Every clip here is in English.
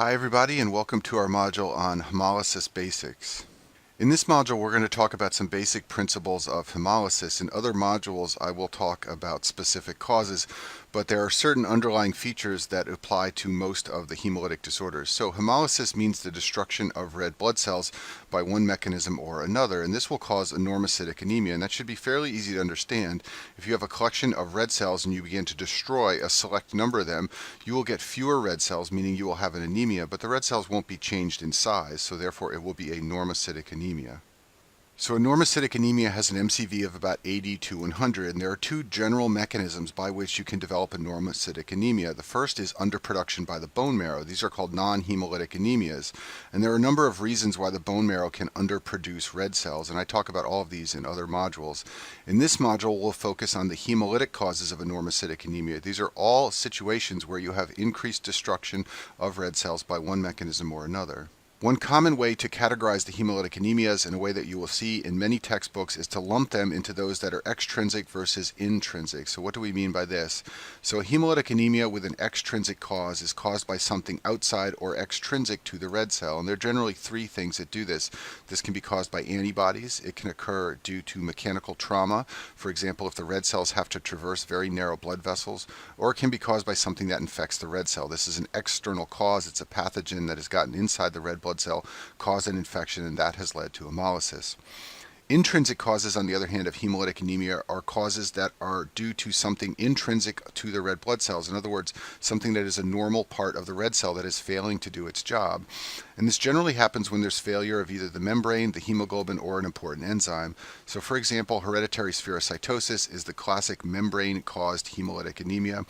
Hi everybody, and welcome to our module on hemolysis basics. In this module we're going to talk about some basic principles of hemolysis. In other modules I will talk about specific causes, but there are certain underlying features that apply to most of the hemolytic disorders. So hemolysis means the destruction of red blood cells by one mechanism or another, and this will cause normocytic anemia, and that should be fairly easy to understand. If you have a collection of red cells and you begin to destroy a select number of them, you will get fewer red cells, meaning you will have an anemia, but the red cells won't be changed in size, so therefore it will be a normocytic anemia. So a normocytic anemia has an MCV of about 80 to 100, and there are two general mechanisms by which you can develop a normocytic anemia. The first is underproduction by the bone marrow. These are called non-hemolytic anemias, and there are a number of reasons why the bone marrow can underproduce red cells, and I talk about all of these in other modules. In this module, we'll focus on the hemolytic causes of a normocytic anemia. These are all situations where you have increased destruction of red cells by one mechanism or another. One common way to categorize the hemolytic anemias, in a way that you will see in many textbooks, is to lump them into those that are extrinsic versus intrinsic. So what do we mean by this? So a hemolytic anemia with an extrinsic cause is caused by something outside or extrinsic to the red cell, and there are generally three things that do this. This can be caused by antibodies. It can occur due to mechanical trauma, for example if the red cells have to traverse very narrow blood vessels, or it can be caused by something that infects the red cell. This is an external cause. It's a pathogen that has gotten inside the red blood cell, caused an infection, and that has led to hemolysis. Intrinsic causes, on the other hand, of hemolytic anemia are causes that are due to something intrinsic to the red blood cells. In other words, something that is a normal part of the red cell that is failing to do its job. And this generally happens when there's failure of either the membrane, the hemoglobin, or an important enzyme. So for example, hereditary spherocytosis is the classic membrane-caused hemolytic anemia.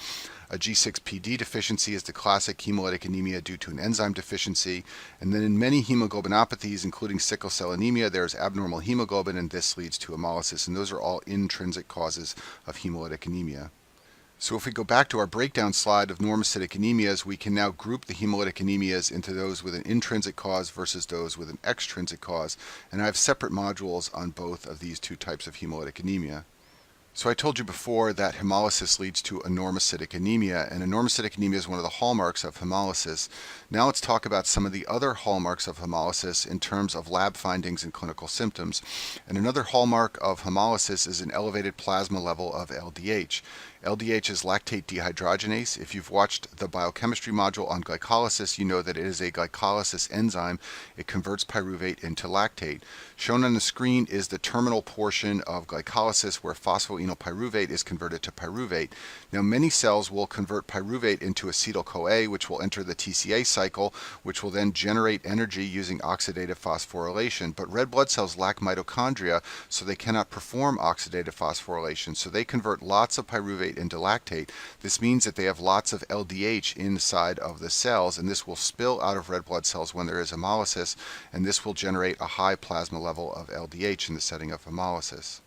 A G6PD deficiency is the classic hemolytic anemia due to an enzyme deficiency. And then in many hemoglobinopathies, including sickle cell anemia, there's abnormal hemoglobin, and this leads to hemolysis. And those are all intrinsic causes of hemolytic anemia. So if we go back to our breakdown slide of normocytic anemias, we can now group the hemolytic anemias into those with an intrinsic cause versus those with an extrinsic cause. And I have separate modules on both of these two types of hemolytic anemia. So I told you before that hemolysis leads to a normocytic anemia, and a normocytic anemia is one of the hallmarks of hemolysis. Now let's talk about some of the other hallmarks of hemolysis in terms of lab findings and clinical symptoms. And another hallmark of hemolysis is an elevated plasma level of LDH. LDH is lactate dehydrogenase. If you've watched the biochemistry module on glycolysis, you know that it is a glycolysis enzyme. It converts pyruvate into lactate. Shown on the screen is the terminal portion of glycolysis where phosphoenolpyruvate is converted to pyruvate. Now many cells will convert pyruvate into acetyl-CoA, which will enter the TCA cycle, which will then generate energy using oxidative phosphorylation. But red blood cells lack mitochondria, so they cannot perform oxidative phosphorylation. So they convert lots of pyruvate into lactate. This means that they have lots of LDH inside of the cells, and this will spill out of red blood cells when there is hemolysis, and this will generate a high plasma level of LDH in the setting of hemolysis.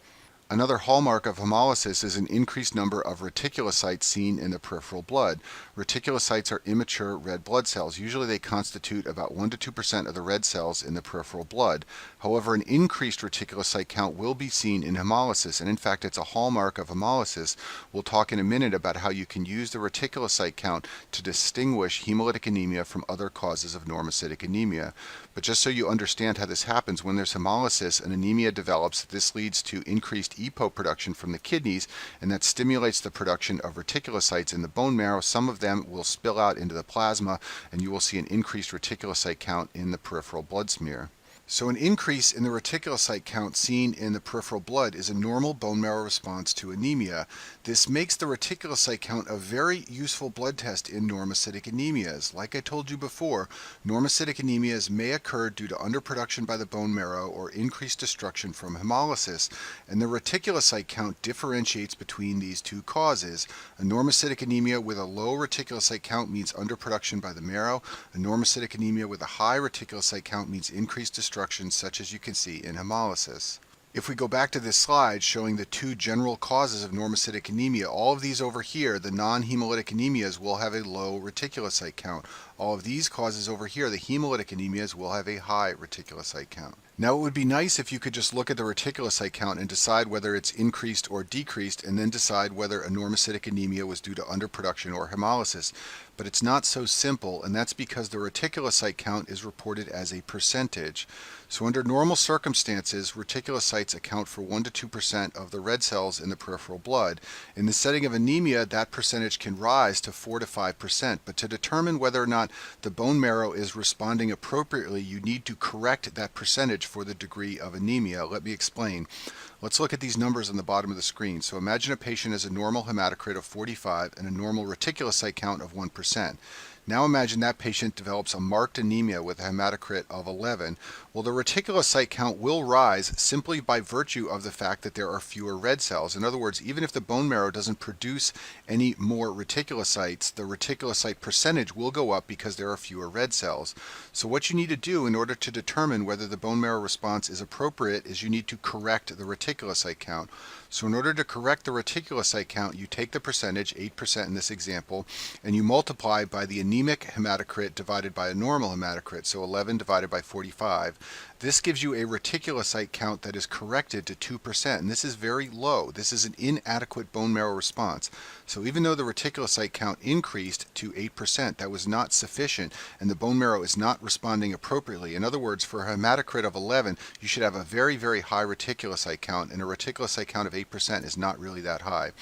Another hallmark of hemolysis is an increased number of reticulocytes seen in the peripheral blood. Reticulocytes are immature red blood cells. Usually they constitute about 1 to 2% of the red cells in the peripheral blood. However, an increased reticulocyte count will be seen in hemolysis, and in fact it's a hallmark of hemolysis. We'll talk in a minute about how you can use the reticulocyte count to distinguish hemolytic anemia from other causes of normocytic anemia. But just so you understand how this happens, when there's hemolysis, an anemia develops. This leads to increased EPO production from the kidneys, and that stimulates the production of reticulocytes in the bone marrow. Some of them will spill out into the plasma, and you will see an increased reticulocyte count in the peripheral blood smear. So an increase in the reticulocyte count seen in the peripheral blood is a normal bone marrow response to anemia. This makes the reticulocyte count a very useful blood test in normocytic anemias. Like I told you before, normocytic anemias may occur due to underproduction by the bone marrow or increased destruction from hemolysis, and the reticulocyte count differentiates between these two causes. A normocytic anemia with a low reticulocyte count means underproduction by the marrow. A normocytic anemia with a high reticulocyte count means increased destruction, such as you can see in hemolysis. If we go back to this slide showing the two general causes of normocytic anemia, all of these over here, the non-hemolytic anemias, will have a low reticulocyte count. All of these causes over here, the hemolytic anemias, will have a high reticulocyte count. Now it would be nice if you could just look at the reticulocyte count and decide whether it's increased or decreased, and then decide whether a normocytic anemia was due to underproduction or hemolysis. but it's not so simple, and that's because the reticulocyte count is reported as a percentage. So under normal circumstances, reticulocytes account for 1 to 2% of the red cells in the peripheral blood. In the setting of anemia, that percentage can rise to 4 to 5%, but to determine whether or not the bone marrow is responding appropriately, you need to correct that percentage for the degree of anemia. Let me explain. Let's look at these numbers on the bottom of the screen. So imagine a patient has a normal hematocrit of 45 and a normal reticulocyte count of 1%. Now imagine that patient develops a marked anemia with a hematocrit of 11. Well, the reticulocyte count will rise simply by virtue of the fact that there are fewer red cells. In other words, even if the bone marrow doesn't produce any more reticulocytes, the reticulocyte percentage will go up because there are fewer red cells. So what you need to do in order to determine whether the bone marrow response is appropriate is you need to correct the reticulocyte count. So in order to correct the reticulocyte count, you take the percentage, 8% in this example, and you multiply by the anemic hematocrit divided by a normal hematocrit, so 11 divided by 45. This gives you a reticulocyte count that is corrected to 2%, and this is very low. This is an inadequate bone marrow response. So even though the reticulocyte count increased to 8%, that was not sufficient, and the bone marrow is not responding appropriately. In other words, for a hematocrit of 11, you should have a very, very high reticulocyte count, and a reticulocyte count of 8% is not really that high.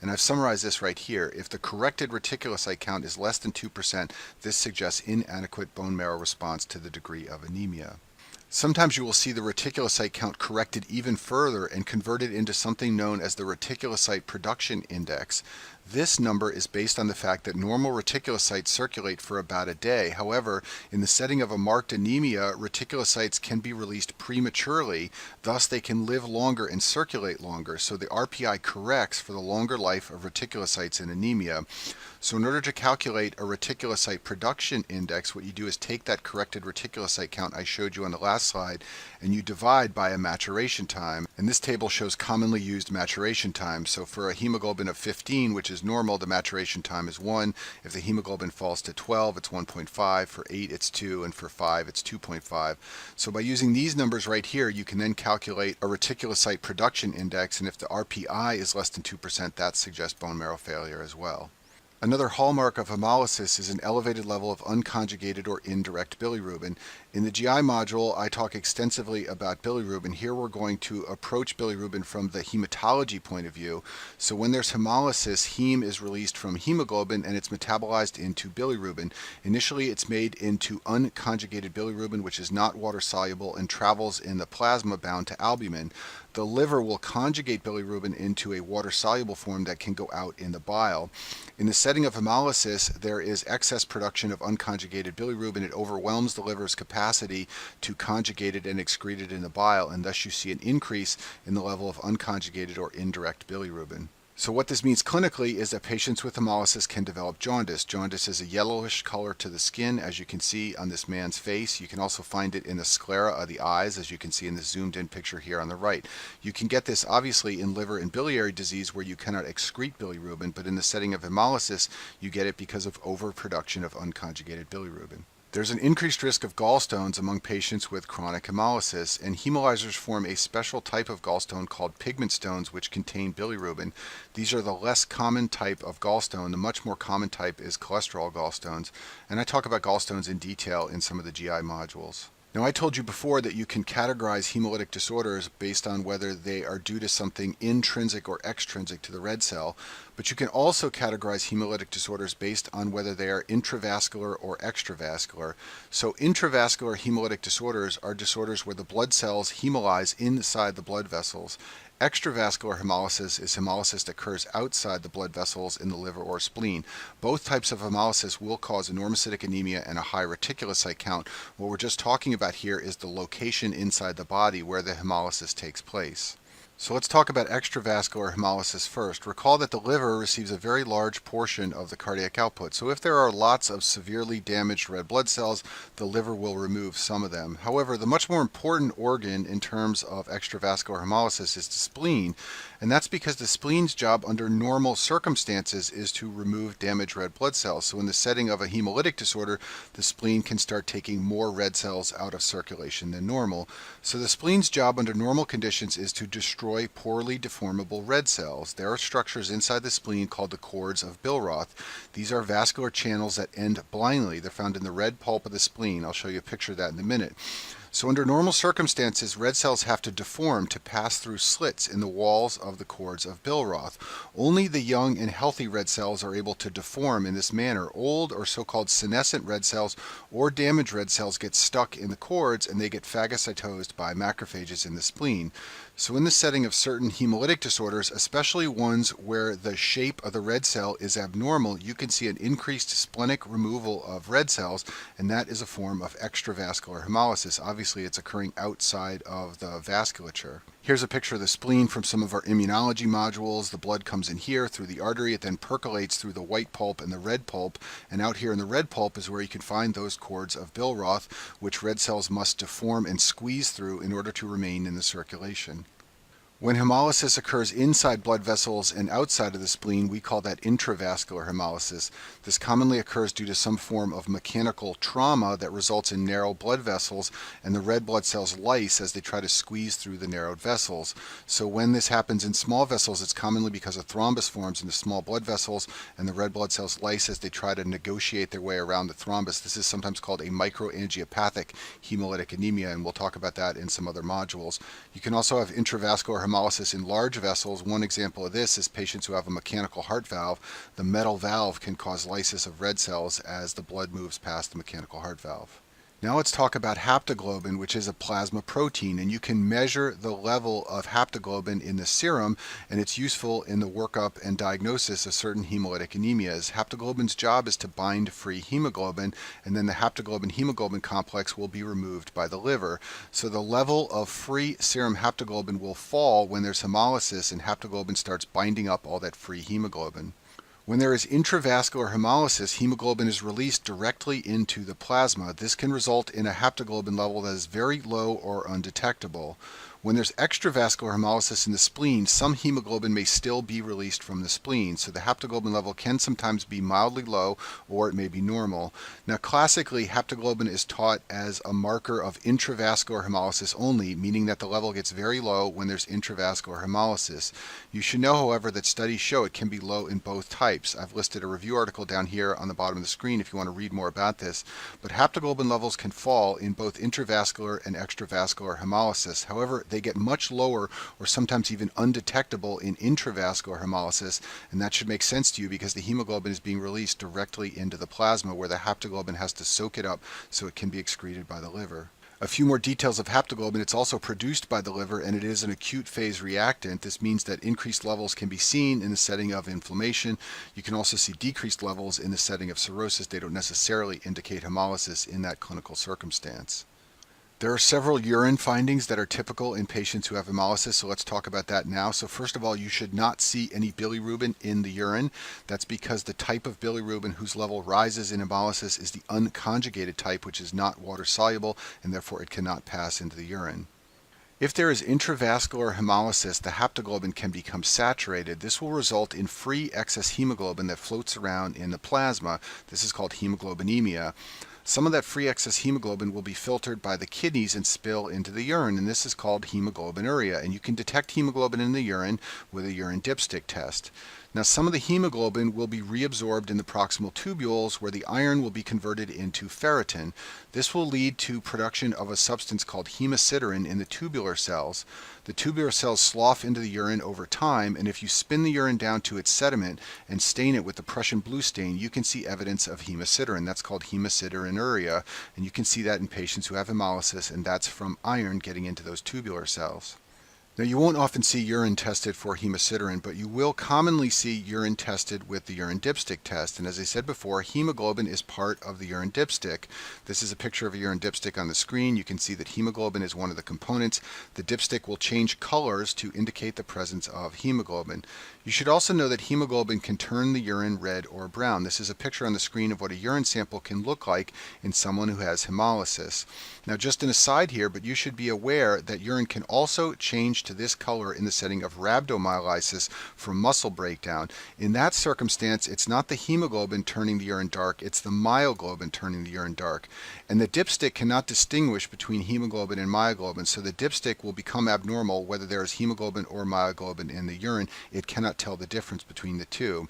And I've summarized this right here. If the corrected reticulocyte count is less than 2%, this suggests inadequate bone marrow response to the degree of anemia. Sometimes you will see the reticulocyte count corrected even further and converted into something known as the reticulocyte production index. This number is based on the fact that normal reticulocytes circulate for about a day. However, in the setting of a marked anemia, reticulocytes can be released prematurely, thus they can live longer and circulate longer. So the RPI corrects for the longer life of reticulocytes in anemia. So in order to calculate a reticulocyte production index, what you do is take that corrected reticulocyte count I showed you on the last slide, and you divide by a maturation time. And this table shows commonly used maturation times. So for a hemoglobin of 15, which is normal, the maturation time is 1. If the hemoglobin falls to 12, it's 1.5. For 8, it's 2. And for 5, it's 2.5. So by using these numbers right here, you can then calculate a reticulocyte production index. And if the RPI is less than 2%, that suggests bone marrow failure as well. Another hallmark of hemolysis is an elevated level of unconjugated or indirect bilirubin. In the GI module, I talk extensively about bilirubin. Here we're going to approach bilirubin from the hematology point of view. So when there's hemolysis, heme is released from hemoglobin and it's metabolized into bilirubin. Initially, it's made into unconjugated bilirubin, which is not water soluble and travels in the plasma bound to albumin. The liver will conjugate bilirubin into a water-soluble form that can go out in the bile. In the setting of hemolysis, there is excess production of unconjugated bilirubin. It overwhelms the liver's capacity to conjugate it and excrete it in the bile, and thus you see an increase in the level of unconjugated or indirect bilirubin. So what this means clinically is that patients with hemolysis can develop jaundice. Jaundice is a yellowish color to the skin, as you can see on this man's face. You can also find it in the sclera of the eyes, as you can see in the zoomed in picture here on the right. You can get this obviously in liver and biliary disease where you cannot excrete bilirubin, but in the setting of hemolysis, you get it because of overproduction of unconjugated bilirubin. There's an increased risk of gallstones among patients with chronic hemolysis, and hemolyzers form a special type of gallstone called pigment stones which contain bilirubin. These are the less common type of gallstone. The much more common type is cholesterol gallstones, and I talk about gallstones in detail in some of the GI modules. Now, I told you before that you can categorize hemolytic disorders based on whether they are due to something intrinsic or extrinsic to the red cell, but you can also categorize hemolytic disorders based on whether they are intravascular or extravascular. So intravascular hemolytic disorders are disorders where the blood cells hemolyze inside the blood vessels. Extravascular hemolysis is hemolysis that occurs outside the blood vessels in the liver or spleen. Both types of hemolysis will cause enormocytic anemia and a high reticulocyte count. What we're just talking about here is the location inside the body where the hemolysis takes place. So let's talk about extravascular hemolysis first. Recall that the liver receives a very large portion of the cardiac output. So if there are lots of severely damaged red blood cells, the liver will remove some of them. However, the much more important organ in terms of extravascular hemolysis is the spleen. And that's because the spleen's job under normal circumstances is to remove damaged red blood cells. So in the setting of a hemolytic disorder, the spleen can start taking more red cells out of circulation than normal. So the spleen's job under normal conditions is to destroy poorly deformable red cells. There are structures inside the spleen called the cords of Billroth. These are vascular channels that end blindly. They're found in the red pulp of the spleen. I'll show you a picture of that in a minute. So under normal circumstances, red cells have to deform to pass through slits in the walls of the cords of Billroth. Only the young and healthy red cells are able to deform in this manner. Old or so-called senescent red cells or damaged red cells get stuck in the cords and they get phagocytosed by macrophages in the spleen. So in the setting of certain hemolytic disorders, especially ones where the shape of the red cell is abnormal, you can see an increased splenic removal of red cells, and that is a form of extravascular hemolysis. Obviously, it's occurring outside of the vasculature. Here's a picture of the spleen from some of our immunology modules. The blood comes in here through the artery. It then percolates through the white pulp and the red pulp. And out here in the red pulp is where you can find those cords of Billroth, which red cells must deform and squeeze through in order to remain in the circulation. When hemolysis occurs inside blood vessels and outside of the spleen, we call that intravascular hemolysis. This commonly occurs due to some form of mechanical trauma that results in narrow blood vessels, and the red blood cells lyse as they try to squeeze through the narrowed vessels. So when this happens in small vessels, it's commonly because a thrombus forms in the small blood vessels, and the red blood cells lyse as they try to negotiate their way around the thrombus. This is sometimes called a microangiopathic hemolytic anemia, and we'll talk about that in some other modules. You can also have intravascular hemolysis in large vessels. One example of this is patients who have a mechanical heart valve. The metal valve can cause lysis of red cells as the blood moves past the mechanical heart valve. Now let's talk about haptoglobin, which is a plasma protein, and you can measure the level of haptoglobin in the serum, and it's useful in the workup and diagnosis of certain hemolytic anemias. Haptoglobin's job is to bind free hemoglobin, and then the haptoglobin-hemoglobin complex will be removed by the liver. So the level of free serum haptoglobin will fall when there's hemolysis and haptoglobin starts binding up all that free hemoglobin. When there is intravascular hemolysis, hemoglobin is released directly into the plasma. This can result in a haptoglobin level that is very low or undetectable. When there's extravascular hemolysis in the spleen, some hemoglobin may still be released from the spleen, so the haptoglobin level can sometimes be mildly low or it may be normal. Now classically, haptoglobin is taught as a marker of intravascular hemolysis only, meaning that the level gets very low when there's intravascular hemolysis. You should know, however, that studies show it can be low in both types. I've listed a review article down here on the bottom of the screen if you want to read more about this, but haptoglobin levels can fall in both intravascular and extravascular hemolysis. However, they get much lower or sometimes even undetectable in intravascular hemolysis, and that should make sense to you because the hemoglobin is being released directly into the plasma where the haptoglobin has to soak it up so it can be excreted by the liver. A few more details of haptoglobin. It's also produced by the liver and it is an acute phase reactant. This means that increased levels can be seen in the setting of inflammation. You can also see decreased levels in the setting of cirrhosis. They don't necessarily indicate hemolysis in that clinical circumstance. There are several urine findings that are typical in patients who have hemolysis, so let's talk about that now. So first of all, you should not see any bilirubin in the urine. That's because the type of bilirubin whose level rises in hemolysis is the unconjugated type, which is not water soluble, and therefore it cannot pass into the urine. If there is intravascular hemolysis, the haptoglobin can become saturated. This will result in free excess hemoglobin that floats around in the plasma. This is called hemoglobinemia. Some of that free excess hemoglobin will be filtered by the kidneys and spill into the urine, and this is called hemoglobinuria. And you can detect hemoglobin in the urine with a urine dipstick test. Now, some of the hemoglobin will be reabsorbed in the proximal tubules where the iron will be converted into ferritin. This will lead to production of a substance called hemosiderin in the tubular cells. The tubular cells slough into the urine over time, and if you spin the urine down to its sediment and stain it with the Prussian blue stain, you can see evidence of hemosiderin. That's called hemosiderinuria, and you can see that in patients who have hemolysis, and that's from iron getting into those tubular cells. Now, you won't often see urine tested for hemosiderin, but you will commonly see urine tested with the urine dipstick test. And as I said before, hemoglobin is part of the urine dipstick. This is a picture of a urine dipstick on the screen. You can see that hemoglobin is one of the components. The dipstick will change colors to indicate the presence of hemoglobin. You should also know that hemoglobin can turn the urine red or brown. This is a picture on the screen of what a urine sample can look like in someone who has hemolysis. Now, just an aside here, but you should be aware that urine can also change change to this color in the setting of rhabdomyolysis from muscle breakdown. In that circumstance, it's not the hemoglobin turning the urine dark, it's the myoglobin turning the urine dark. And the dipstick cannot distinguish between hemoglobin and myoglobin, so the dipstick will become abnormal whether there is hemoglobin or myoglobin in the urine. It cannot tell the difference between the two.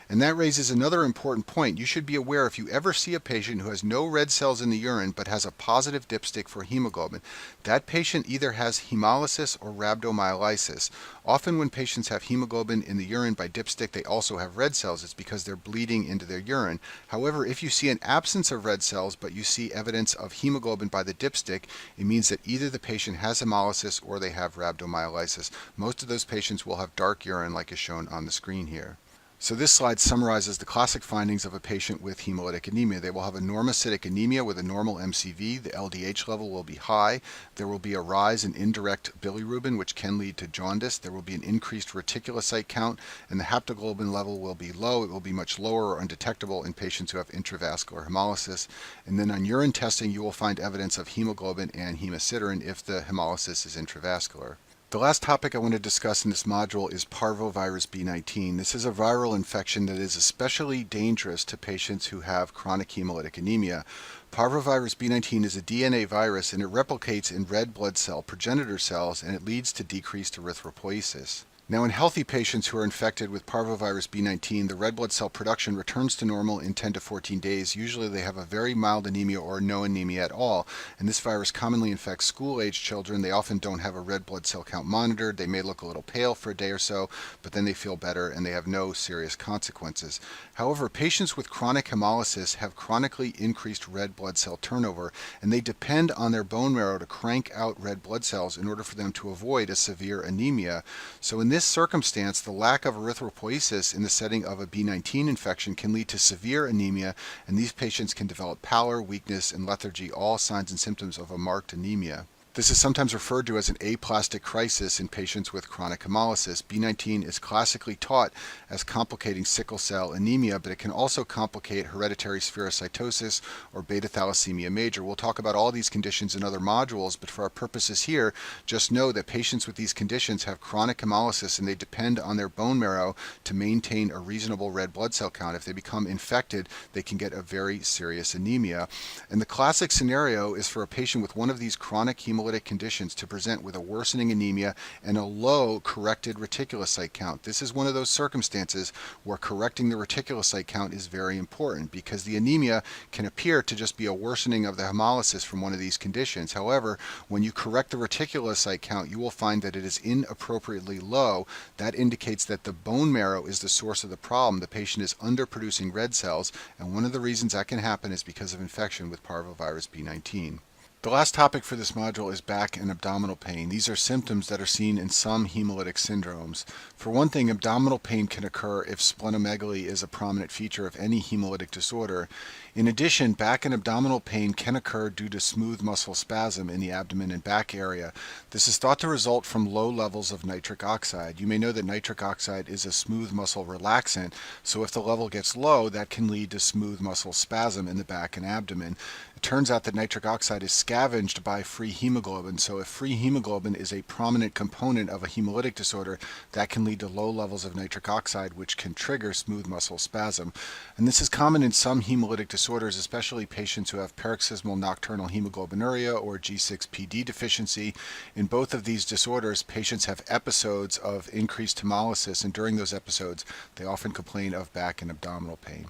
And that raises another important point. You should be aware if you ever see a patient who has no red cells in the urine but has a positive dipstick for hemoglobin, that patient either has hemolysis or rhabdomyolysis. Often when patients have hemoglobin in the urine by dipstick, they also have red cells. It's because they're bleeding into their urine. However, if you see an absence of red cells but you see evidence of hemoglobin by the dipstick, it means that either the patient has hemolysis or they have rhabdomyolysis. Most of those patients will have dark urine like is shown on the screen here. So this slide summarizes the classic findings of a patient with hemolytic anemia. They will have a normocytic anemia with a normal MCV. The LDH level will be high. There will be a rise in indirect bilirubin, which can lead to jaundice. There will be an increased reticulocyte count, and the haptoglobin level will be low. It will be much lower or undetectable in patients who have intravascular hemolysis. And then on urine testing, you will find evidence of hemoglobin and hemosiderin if the hemolysis is intravascular. The last topic I want to discuss in this module is Parvovirus B19. This is a viral infection that is especially dangerous to patients who have chronic hemolytic anemia. Parvovirus B19 is a DNA virus and it replicates in red blood cell progenitor cells and it leads to decreased erythropoiesis. Now, in healthy patients who are infected with Parvovirus B19, the red blood cell production returns to normal in 10 to 14 days. Usually they have a very mild anemia or no anemia at all, and this virus commonly infects school-aged children. They often don't have a red blood cell count monitored. They may look a little pale for a day or so, but then they feel better and they have no serious consequences. However, patients with chronic hemolysis have chronically increased red blood cell turnover, and they depend on their bone marrow to crank out red blood cells in order for them to avoid a severe anemia. So in this circumstance, the lack of erythropoiesis in the setting of a B19 infection can lead to severe anemia, and these patients can develop pallor, weakness, and lethargy, all signs and symptoms of a marked anemia. This is sometimes referred to as an aplastic crisis in patients with chronic hemolysis. B19 is classically taught as complicating sickle cell anemia, but it can also complicate hereditary spherocytosis or beta thalassemia major. We'll talk about all these conditions in other modules, but for our purposes here, just know that patients with these conditions have chronic hemolysis and they depend on their bone marrow to maintain a reasonable red blood cell count. If they become infected, they can get a very serious anemia. And the classic scenario is for a patient with one of these chronic hemolytic conditions to present with a worsening anemia and a low corrected reticulocyte count. This is one of those circumstances where correcting the reticulocyte count is very important because the anemia can appear to just be a worsening of the hemolysis from one of these conditions. However, when you correct the reticulocyte count, you will find that it is inappropriately low. That indicates that the bone marrow is the source of the problem. The patient is underproducing red cells, and one of the reasons that can happen is because of infection with Parvovirus B19. The last topic for this module is back and abdominal pain. These are symptoms that are seen in some hemolytic syndromes. For one thing, abdominal pain can occur if splenomegaly is a prominent feature of any hemolytic disorder. In addition, back and abdominal pain can occur due to smooth muscle spasm in the abdomen and back area. This is thought to result from low levels of nitric oxide. You may know that nitric oxide is a smooth muscle relaxant, so if the level gets low, that can lead to smooth muscle spasm in the back and abdomen. It turns out that nitric oxide is scavenged by free hemoglobin, so if free hemoglobin is a prominent component of a hemolytic disorder, that can lead to low levels of nitric oxide, which can trigger smooth muscle spasm. And this is common in some hemolytic disorders, especially patients who have paroxysmal nocturnal hemoglobinuria or G6PD deficiency. In both of these disorders, patients have episodes of increased hemolysis, and during those episodes, they often complain of back and abdominal pain.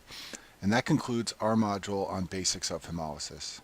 And that concludes our module on basics of hemolysis.